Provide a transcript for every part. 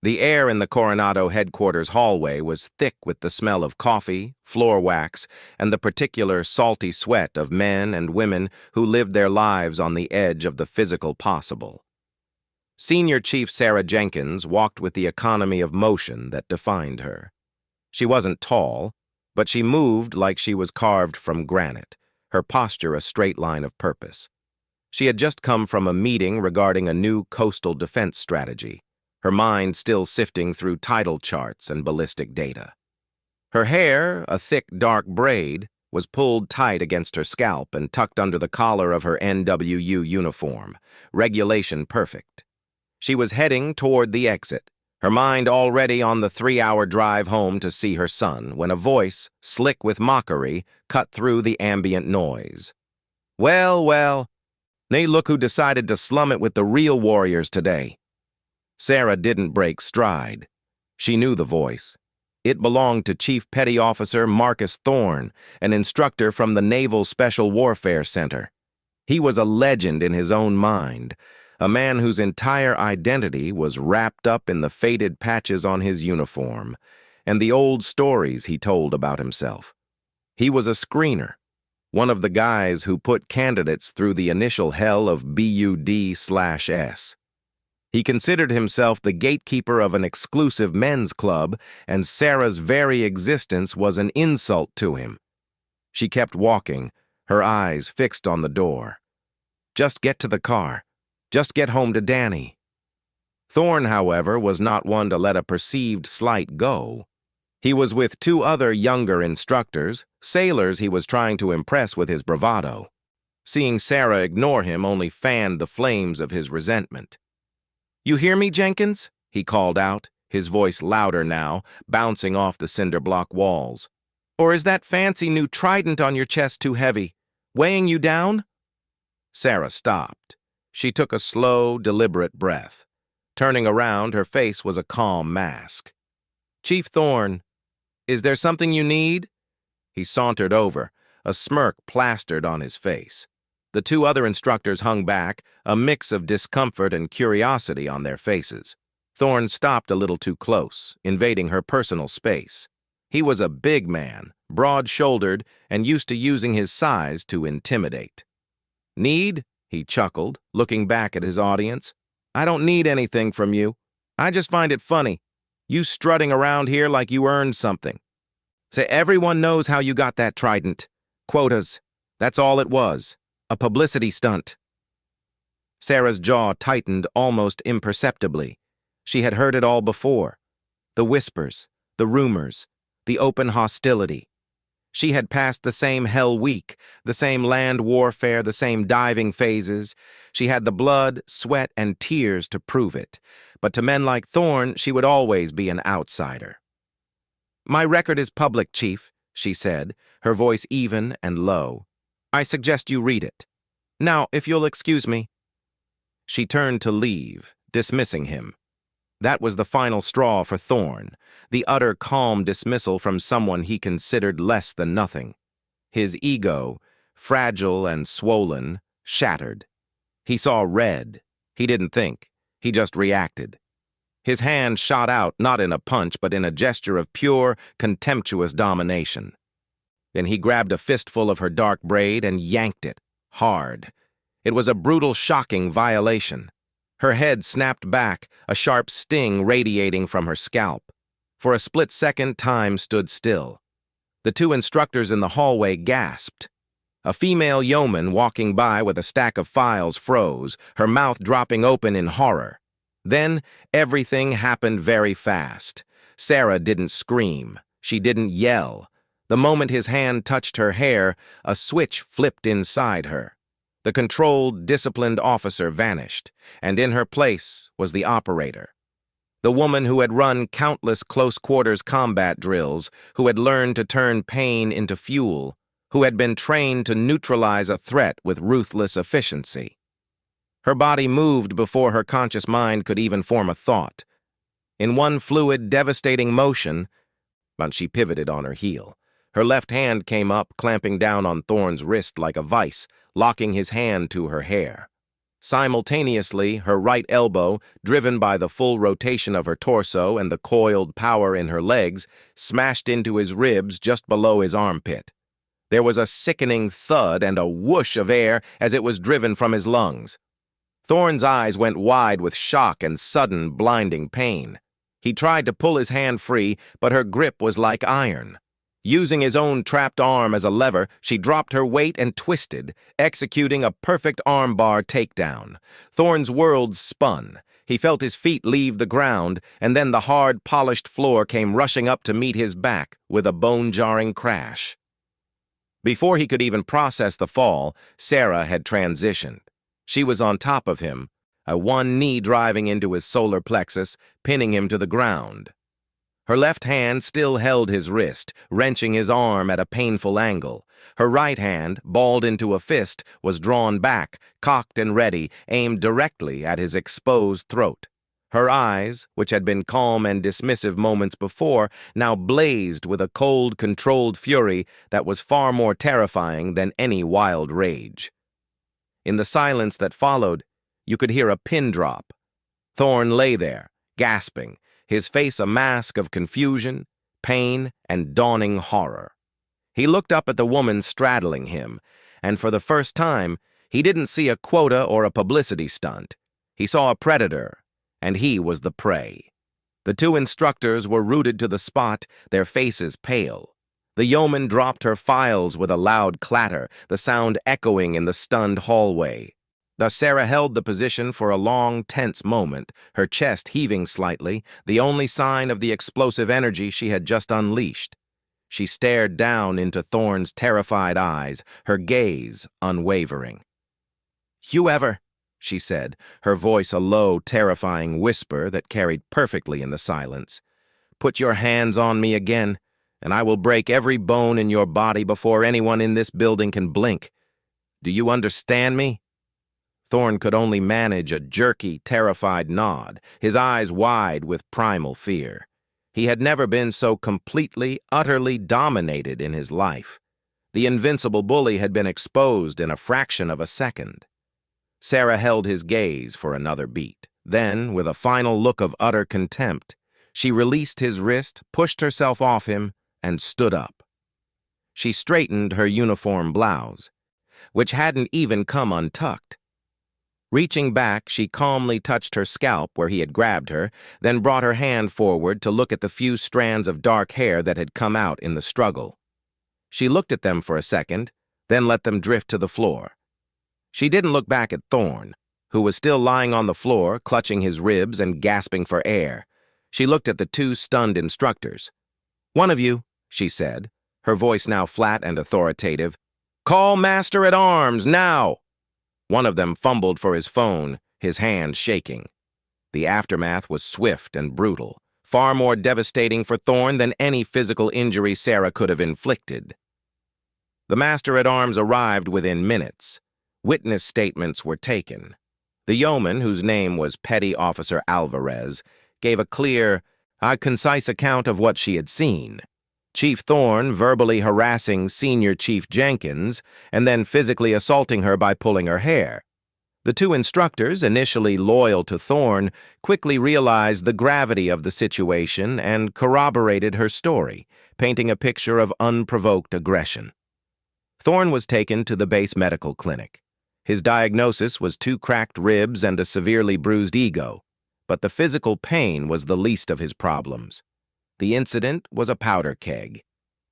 The air in the Coronado headquarters hallway was thick with the smell of coffee, floor wax, and the particular salty sweat of men and women who lived their lives on the edge of the physical possible. Senior Chief Sarah Jenkins walked with the economy of motion that defined her. She wasn't tall, but she moved like she was carved from granite, her posture a straight line of purpose. She had just come from a meeting regarding a new coastal defense strategy, her mind still sifting through tidal charts and ballistic data. Her hair, a thick dark braid, was pulled tight against her scalp and tucked under the collar of her NWU uniform, regulation perfect. She was heading toward the exit, her mind already on the 3-hour drive home to see her son, when a voice, slick with mockery, cut through the ambient noise. Well, nay, look who decided to slum it with the real warriors today. Sarah didn't break stride. She knew the voice. It belonged to Chief Petty Officer Marcus Thorne, an instructor from the Naval Special Warfare Center. He was a legend in his own mind, a man whose entire identity was wrapped up in the faded patches on his uniform and the old stories he told about himself. He was a screener, one of the guys who put candidates through the initial hell of BUD/S. He considered himself the gatekeeper of an exclusive men's club, and Sarah's very existence was an insult to him. She kept walking, her eyes fixed on the door. Just get to the car. Just get home to Danny. Thorne, however, was not one to let a perceived slight go. He was with 2 other younger instructors, sailors he was trying to impress with his bravado. Seeing Sarah ignore him only fanned the flames of his resentment. "You hear me, Jenkins?" he called out, his voice louder now, bouncing off the cinder block walls. "Or is that fancy new trident on your chest too heavy, weighing you down?" Sarah stopped. She took a slow, deliberate breath. Turning around, her face was a calm mask. "Chief Thorne, is there something you need?" He sauntered over, a smirk plastered on his face. The 2 other instructors hung back, a mix of discomfort and curiosity on their faces. Thorne stopped a little too close, invading her personal space. He was a big man, broad-shouldered, and used to using his size to intimidate. "Need?" he chuckled, looking back at his audience. "I don't need anything from you. I just find it funny, you strutting around here like you earned something. Say, everyone knows how you got that trident. Quotas. That's all it was. A publicity stunt." Sarah's jaw tightened almost imperceptibly. She had heard it all before. The whispers, the rumors, the open hostility. She had passed the same hell week, the same land warfare, the same diving phases. She had the blood, sweat, and tears to prove it. But to men like Thorne, she would always be an outsider. "My record is public, Chief," she said, her voice even and low. "I suggest you read it. Now, if you'll excuse me." She turned to leave, dismissing him. That was the final straw for Thorne, the utter calm dismissal from someone he considered less than nothing. His ego, fragile and swollen, shattered. He saw red. He didn't think. He just reacted. His hand shot out not in a punch but in a gesture of pure, contemptuous domination. Then he grabbed a fistful of her dark braid and yanked it, hard. It was a brutal, shocking violation. Her head snapped back, a sharp sting radiating from her scalp. For a split second, time stood still. The 2 instructors in the hallway gasped. A female yeoman walking by with a stack of files froze, her mouth dropping open in horror. Then, everything happened very fast. Sarah didn't scream. She didn't yell. The moment his hand touched her hair, a switch flipped inside her. The controlled, disciplined officer vanished, and in her place was the operator. The woman who had run countless close-quarters combat drills, who had learned to turn pain into fuel, who had been trained to neutralize a threat with ruthless efficiency. Her body moved before her conscious mind could even form a thought. In one fluid, devastating motion, but she pivoted on her heel. Her left hand came up, clamping down on Thorne's wrist like a vice, locking his hand to her hair. Simultaneously, her right elbow, driven by the full rotation of her torso and the coiled power in her legs, smashed into his ribs just below his armpit. There was a sickening thud and a whoosh of air as it was driven from his lungs. Thorne's eyes went wide with shock and sudden, blinding pain. He tried to pull his hand free, but her grip was like iron. Using his own trapped arm as a lever, she dropped her weight and twisted, executing a perfect armbar takedown. Thorne's world spun. He felt his feet leave the ground, and then the hard, polished floor came rushing up to meet his back with a bone-jarring crash. Before he could even process the fall, Sarah had transitioned. She was on top of him, a one knee driving into his solar plexus, pinning him to the ground. Her left hand still held his wrist, wrenching his arm at a painful angle. Her right hand, balled into a fist, was drawn back, cocked and ready, aimed directly at his exposed throat. Her eyes, which had been calm and dismissive moments before, now blazed with a cold, controlled fury that was far more terrifying than any wild rage. In the silence that followed, you could hear a pin drop. Thorne lay there, gasping, his face a mask of confusion, pain, and dawning horror. He looked up at the woman straddling him, and for the first time, he didn't see a quota or a publicity stunt. He saw a predator, and he was the prey. The two instructors were rooted to the spot, their faces pale. The yeoman dropped her files with a loud clatter, the sound echoing in the stunned hallway. Sarah held the position for a long, tense moment, her chest heaving slightly, the only sign of the explosive energy she had just unleashed. She stared down into Thorne's terrified eyes, her gaze unwavering. "You ever," she said, her voice a low, terrifying whisper that carried perfectly in the silence, "put your hands on me again, and I will break every bone in your body before anyone in this building can blink. Do you understand me?" Thorne could only manage a jerky, terrified nod, his eyes wide with primal fear. He had never been so completely, utterly dominated in his life. The invincible bully had been exposed in a fraction of a second. Sarah held his gaze for another beat. Then, with a final look of utter contempt, she released his wrist, pushed herself off him, and stood up. She straightened her uniform blouse, which hadn't even come untucked. Reaching back, she calmly touched her scalp where he had grabbed her, then brought her hand forward to look at the few strands of dark hair that had come out in the struggle. She looked at them for a second, then let them drift to the floor. She didn't look back at Thorne, who was still lying on the floor, clutching his ribs and gasping for air. She looked at the two stunned instructors. "One of you," she said, her voice now flat and authoritative, "call Master-at-Arms, now!" One of them fumbled for his phone, his hand shaking. The aftermath was swift and brutal, far more devastating for Thorne than any physical injury Sarah could have inflicted. The Master-at-Arms arrived within minutes. Witness statements were taken. The yeoman, whose name was Petty Officer Alvarez, gave a clear, concise account of what she had seen. Chief Thorne verbally harassing Senior Chief Jenkins and then physically assaulting her by pulling her hair. The two instructors, initially loyal to Thorne, quickly realized the gravity of the situation and corroborated her story, painting a picture of unprovoked aggression. Thorne was taken to the base medical clinic. His diagnosis was 2 cracked ribs and a severely bruised ego, but the physical pain was the least of his problems. The incident was a powder keg.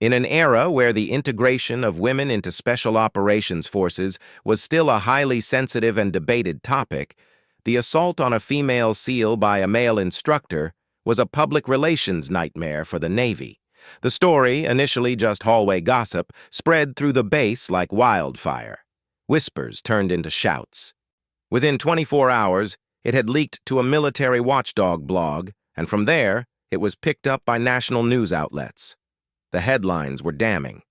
In an era where the integration of women into special operations forces was still a highly sensitive and debated topic, the assault on a female SEAL by a male instructor was a public relations nightmare for the Navy. The story, initially just hallway gossip, spread through the base like wildfire. Whispers turned into shouts. Within 24 hours, it had leaked to a military watchdog blog, and from there, it was picked up by national news outlets. The headlines were damning.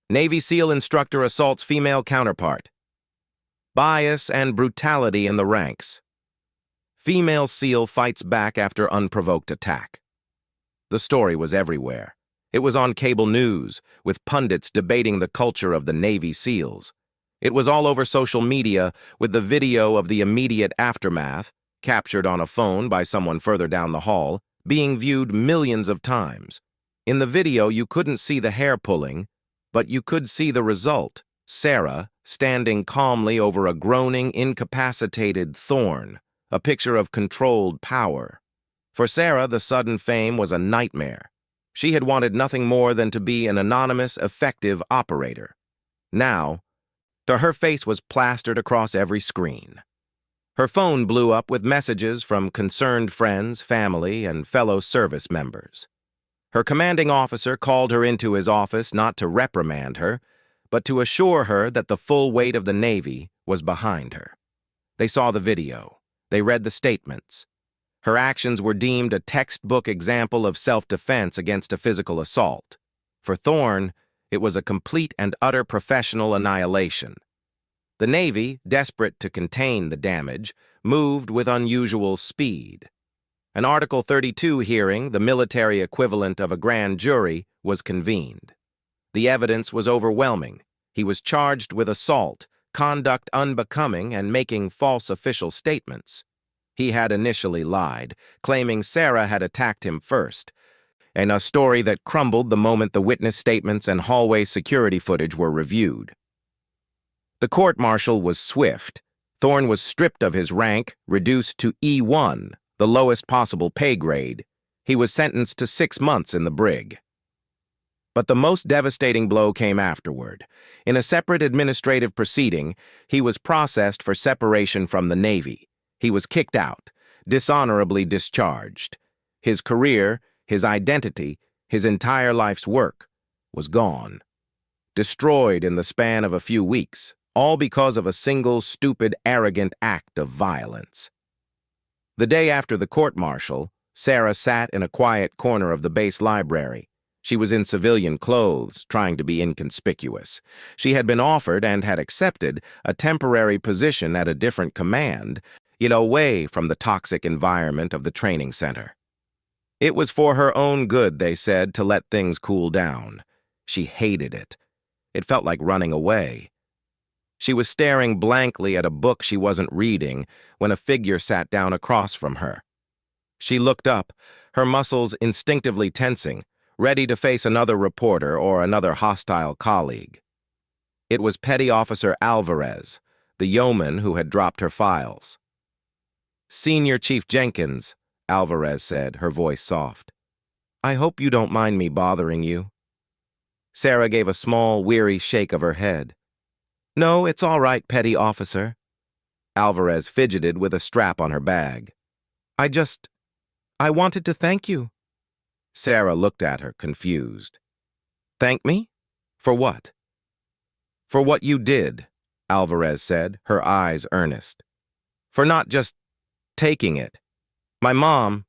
Navy SEAL instructor assaults female counterpart. Bias and brutality in the ranks. Female SEAL fights back after unprovoked attack. The story was everywhere. It was on cable news, with pundits debating the culture of the Navy SEALs. It was all over social media with the video of the immediate aftermath, captured on a phone by someone further down the hall, being viewed millions of times. In the video, you couldn't see the hair pulling, but you could see the result: Sarah standing calmly over a groaning, incapacitated Thorn, a picture of controlled power. For Sarah, the sudden fame was a nightmare. She had wanted nothing more than to be an anonymous, effective operator. Now, her face was plastered across every screen. Her phone blew up with messages from concerned friends, family, and fellow service members. Her commanding officer called her into his office not to reprimand her, but to assure her that the full weight of the Navy was behind her. They saw the video. They read the statements. Her actions were deemed a textbook example of self-defense against a physical assault. For Thorn, it was a complete and utter professional annihilation. The Navy, desperate to contain the damage, moved with unusual speed. An Article 32 hearing, the military equivalent of a grand jury, was convened. The evidence was overwhelming. He was charged with assault, conduct unbecoming, and making false official statements. He had initially lied, claiming Sarah had attacked him first, and a story that crumbled the moment the witness statements and hallway security footage were reviewed. The court-martial was swift. Thorn was stripped of his rank, reduced to E1, the lowest possible pay grade. He was sentenced to 6 months in the brig. But the most devastating blow came afterward. In a separate administrative proceeding, he was processed for separation from the Navy. He was kicked out, dishonorably discharged. His career, his identity, his entire life's work was gone. Destroyed in the span of a few weeks, all because of a single stupid, arrogant act of violence. The day after the court-martial, Sarah sat in a quiet corner of the base library. She was in civilian clothes, trying to be inconspicuous. She had been offered and had accepted a temporary position at a different command, away from the toxic environment of the training center. It was for her own good, they said, to let things cool down. She hated it. It felt like running away. She was staring blankly at a book she wasn't reading when a figure sat down across from her. She looked up, her muscles instinctively tensing, ready to face another reporter or another hostile colleague. It was Petty Officer Alvarez, the yeoman who had dropped her files. "Senior Chief Jenkins," Alvarez said, her voice soft. "I hope you don't mind me bothering you." Sarah gave a small, weary shake of her head. "No, it's all right, Petty Officer." Alvarez fidgeted with a strap on her bag. I wanted to thank you." Sarah looked at her, confused. "Thank me? For what?" "For what you did," Alvarez said, her eyes earnest. "For not just taking it. My mom,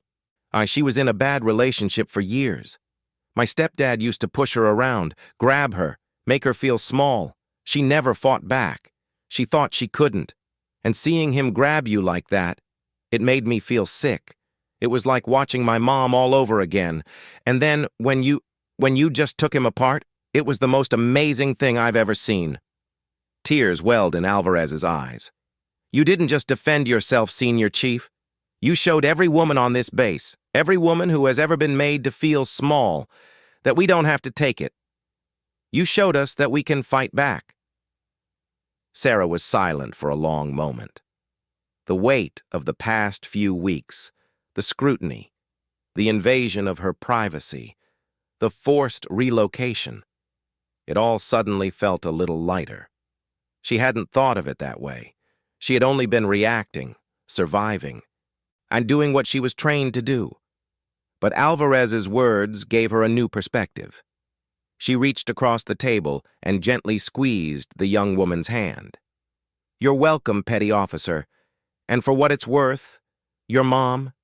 she was in a bad relationship for years. My stepdad used to push her around, grab her, make her feel small. She never fought back. She thought she couldn't. And seeing him grab you like that, it made me feel sick. It was like watching my mom all over again. And then when you just took him apart, it was the most amazing thing I've ever seen." Tears welled in Alvarez's eyes. "You didn't just defend yourself, Senior Chief. You showed every woman on this base, every woman who has ever been made to feel small, that we don't have to take it. You showed us that we can fight back." Sarah was silent for a long moment. The weight of the past few weeks, the scrutiny, the invasion of her privacy, the forced relocation, it all suddenly felt a little lighter. She hadn't thought of it that way. She had only been reacting, surviving, and doing what she was trained to do. But Alvarez's words gave her a new perspective. She reached across the table and gently squeezed the young woman's hand. "You're welcome, Petty Officer. And for what it's worth, your mom,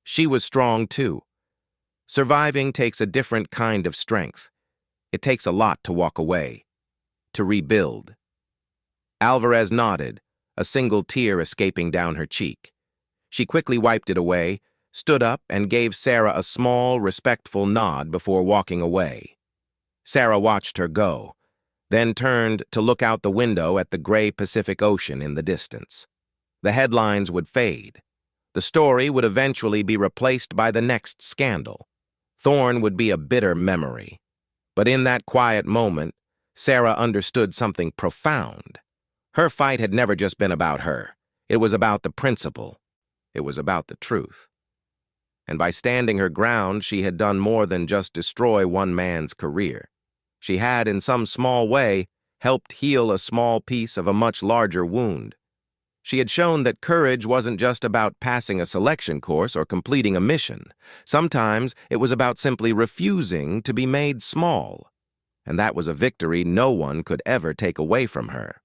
she was strong too. Surviving takes a different kind of strength. It takes a lot to walk away, to rebuild." Alvarez nodded, a single tear escaping down her cheek. She quickly wiped it away, stood up, and gave Sarah a small, respectful nod before walking away. Sarah watched her go. then turned to look out the window at the gray Pacific Ocean in the distance. The headlines would fade. The story would eventually be replaced by the next scandal. Thorn would be a bitter memory. But in that quiet moment, Sarah understood something profound. Her fight had never just been about her. It was about the principle. It was about the truth. And by standing her ground, she had done more than just destroy one man's career. She had, in some small way, helped heal a small piece of a much larger wound. She had shown that courage wasn't just about passing a selection course or completing a mission. Sometimes it was about simply refusing to be made small. And that was a victory no one could ever take away from her.